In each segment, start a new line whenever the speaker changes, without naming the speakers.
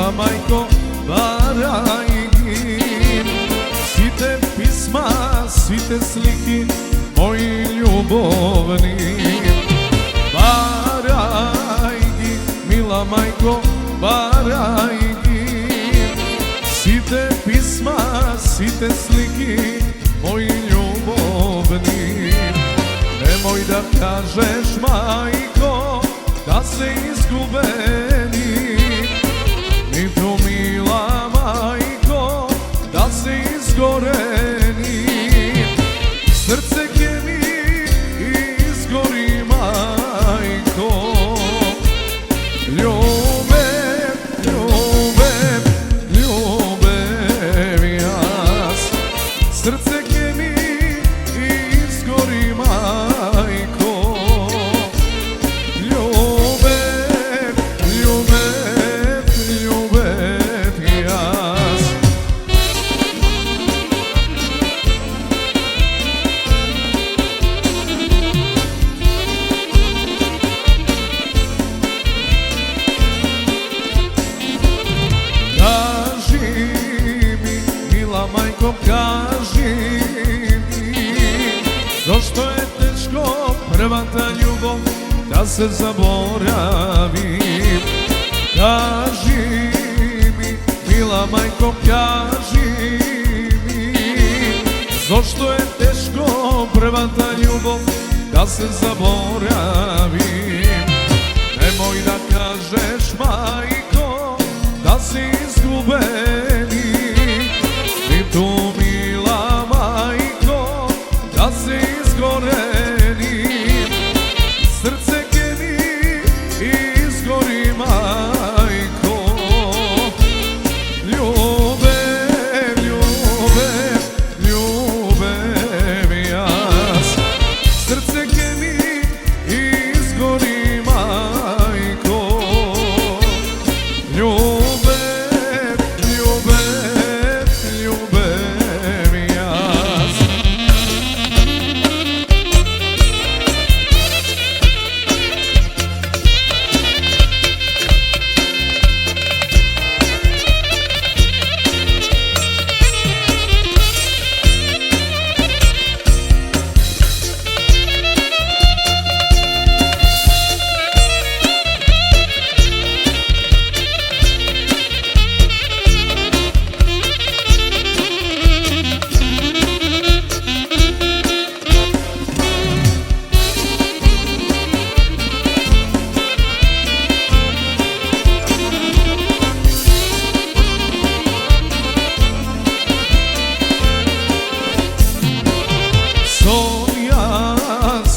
mila majko Barajgin. Svi te pisma, svi te sliki, moji ljubovni. Barajgin, mila majko Barajgin. Svi te pisma, svi te sliki, moji ljubovni. Nemoj da kažeš, majko, da se izgubeni, ni tu mila majko, da se izgoreni. Srce ke mi izgori, majko, ljubev, ljubev, ljubev jas. Srce ke mi izgori, majko, ljubev, ljubev, ljubev jas. Kaži mi, mila majko, kaži mi, zašto je teško prva ta ljubav da se zaboravi. Kaži mi, mila majko, kaži mi, zašto je teško prva ta ljubav da se zaboravi. Nemoj da kažeš, majko, da si izgubeni, ni tu mila majko, da si izgoreni. Srce ke mi izgori, majko, ljubev, ljubev, ljubev jas. Srce ke mi izgori, majko, ljubev, ljubev, ljubev jas.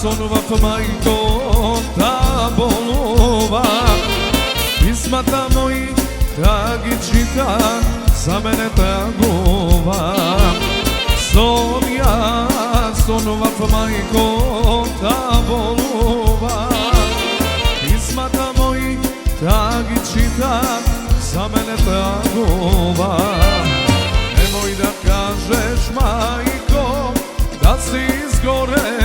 Sonova majko, ta bolova, pisma ta moji, tagi čita, za mene tagova. Sonova majko, ta bolova, pisma ta moji, tagi čita, za mene tagova. Nemoj da kažeš, majko, da si izgore